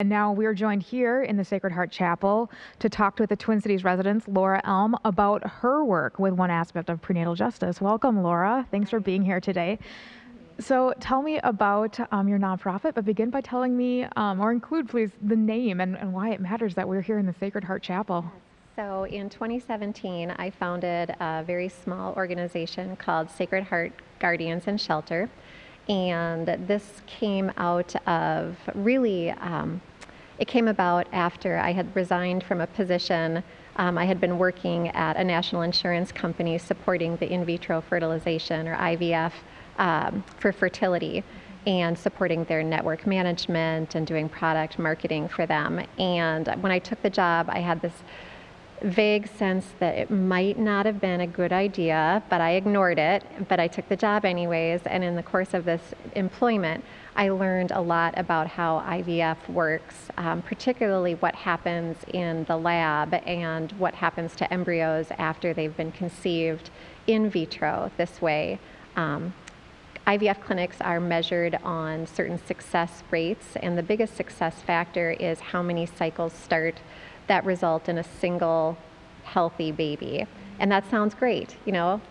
And now we're joined here in the Sacred Heart Chapel to talk with the Twin Cities residents, Laura Elm, about her work with one aspect of prenatal justice. Welcome, Laura. Thanks for being here today. So tell me about your nonprofit, but begin by telling me, or include please, the name and why it matters that we're here in the Sacred Heart Chapel. So in 2017, I founded a very small organization called Sacred Heart Guardians and Shelter. And this came out of it came about after I had resigned from a position. I had been working at a national insurance company supporting the in vitro fertilization, or IVF, for fertility, and supporting their network management and doing product marketing for them. And when I took the job, I had this vague sense that it might not have been a good idea, but I ignored it. But I took the job anyways, and in the course of this employment, I learned a lot about how IVF works, particularly what happens in the lab and what happens to embryos after they've been conceived in vitro this way. IVF clinics are measured on certain success rates, and the biggest success factor is how many cycles start that result in a single healthy baby. And that sounds great,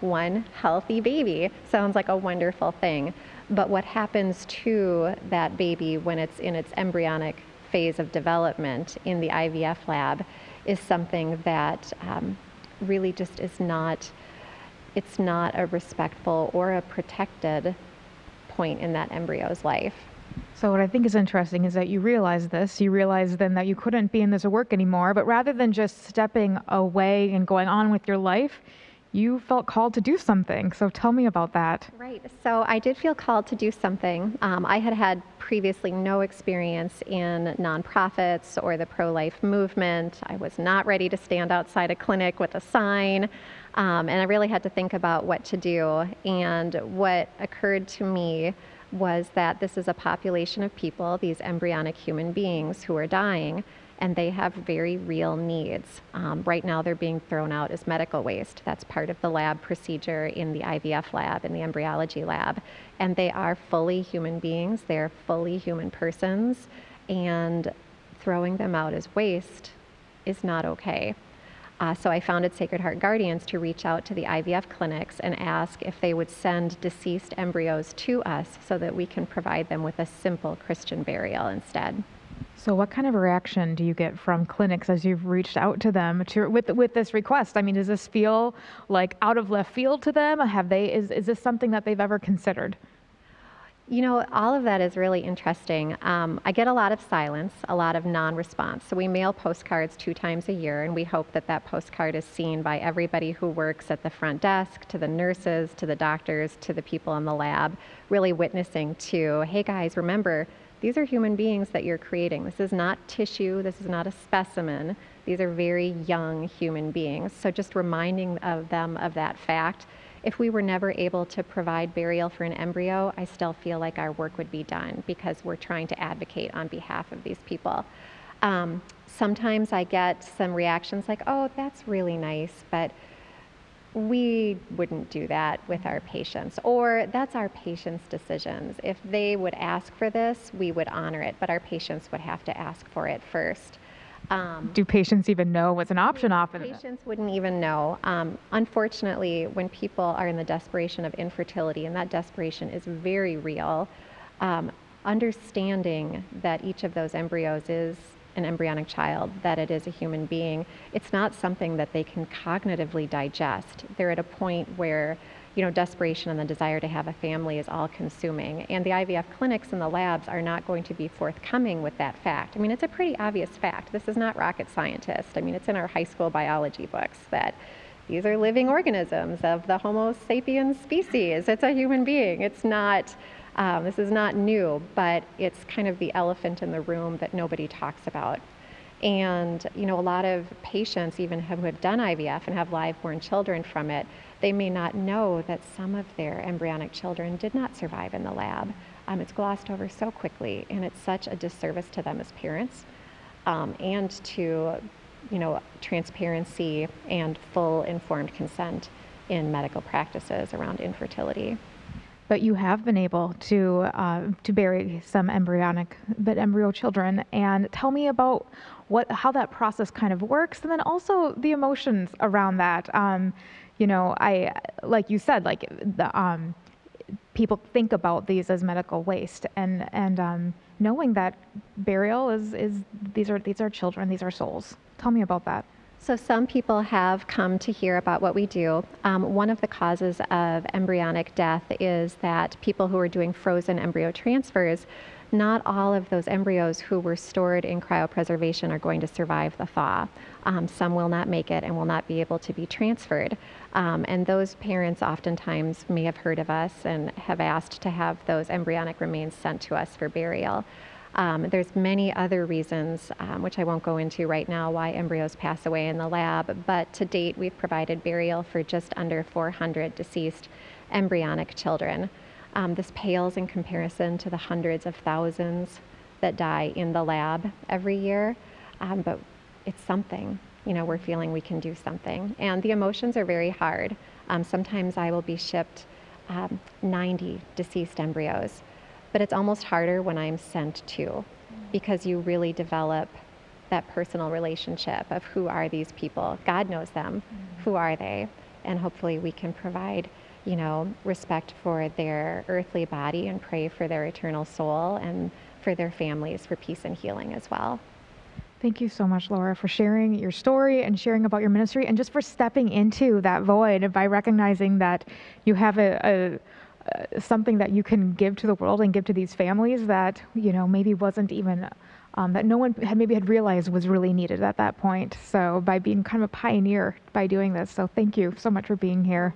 one healthy baby sounds like a wonderful thing. But what happens to that baby when it's in its embryonic phase of development in the IVF lab is something that really just is not, it's not a respectful or a protected point in that embryo's life. So what I think is interesting is that you realize then that you couldn't be in this work anymore, but rather than just stepping away and going on with your life, you felt called to do something. So tell me about that. Right. So I did feel called to do something. I had had previously no experience in nonprofits or the pro-life movement. I was not ready to stand outside a clinic with a sign. And I really had to think about what to do. And what occurred to me was that this is a population of people, these embryonic human beings who are dying, and they have very real needs. Right now they're being thrown out as medical waste. That's part of the lab procedure in the IVF lab, in the embryology lab. And they are fully human beings, they're fully human persons, and throwing them out as waste is not okay. So I founded Sacred Heart Guardians to reach out to the IVF clinics and ask if they would send deceased embryos to us so that we can provide them with a simple Christian burial instead. So what kind of a reaction do you get from clinics as you've reached out to them with this request? I mean, does this feel like out of left field to them? Is this something that they've ever considered? All of that is really interesting. I get a lot of silence, a lot of non-response. So we mail postcards 2 times a year, and we hope that that postcard is seen by everybody who works at the front desk, to the nurses, to the doctors, to the people in the lab, really witnessing to, hey guys, remember, these are human beings that you're creating. This is not tissue, this is not a specimen. These are very young human beings. So just reminding them of that fact. If we were never able to provide burial for an embryo, I still feel like our work would be done because we're trying to advocate on behalf of these people. Sometimes I get some reactions like, oh, that's really nice, but we wouldn't do that with our patients, or that's our patients' decisions. If they would ask for this, we would honor it, but our patients would have to ask for it first. Do patients even know what's an option often? Patients wouldn't even know. Unfortunately, when people are in the desperation of infertility, and that desperation is very real, understanding that each of those embryos is an embryonic child, that it is a human being, it's not something that they can cognitively digest. They're at a point where desperation and the desire to have a family is all consuming. And the IVF clinics and the labs are not going to be forthcoming with that fact. I mean, it's a pretty obvious fact. This is not rocket scientist. I mean, it's in our high school biology books that these are living organisms of the Homo sapiens species. It's a human being. It's not, this is not new, but it's kind of the elephant in the room that nobody talks about. And a lot of patients, even who have done IVF and have live-born children from it, they may not know that some of their embryonic children did not survive in the lab. It's glossed over so quickly, and it's such a disservice to them as parents, and to transparency and full informed consent in medical practices around infertility. But you have been able to bury some embryo children, and tell me about how that process kind of works, and then also the emotions around that. I like you said, like the people think about these as medical waste, and knowing that burial is these are children, these are souls. Tell me about that. So some people have come to hear about what we do. One of the causes of embryonic death is that people who are doing frozen embryo transfers, not all of those embryos who were stored in cryopreservation are going to survive the thaw. Some will not make it and will not be able to be transferred. And those parents oftentimes may have heard of us and have asked to have those embryonic remains sent to us for burial. There's many other reasons, which I won't go into right now, why embryos pass away in the lab, but to date we've provided burial for just under 400 deceased embryonic children. This pales in comparison to the hundreds of thousands that die in the lab every year, but it's something. We're feeling we can do something. And the emotions are very hard. Sometimes I will be shipped 90 deceased embryos. But it's almost harder when I'm sent to, because you really develop that personal relationship of who are these people. God knows them. Who are they? And hopefully we can provide, respect for their earthly body and pray for their eternal soul and for their families for peace and healing as well. Thank you so much, Laura, for sharing your story and sharing about your ministry, and just for stepping into that void by recognizing that you have something that you can give to the world and give to these families that maybe wasn't even that no one had realized was really needed at that point. So by being kind of a pioneer by doing this, so thank you so much for being here.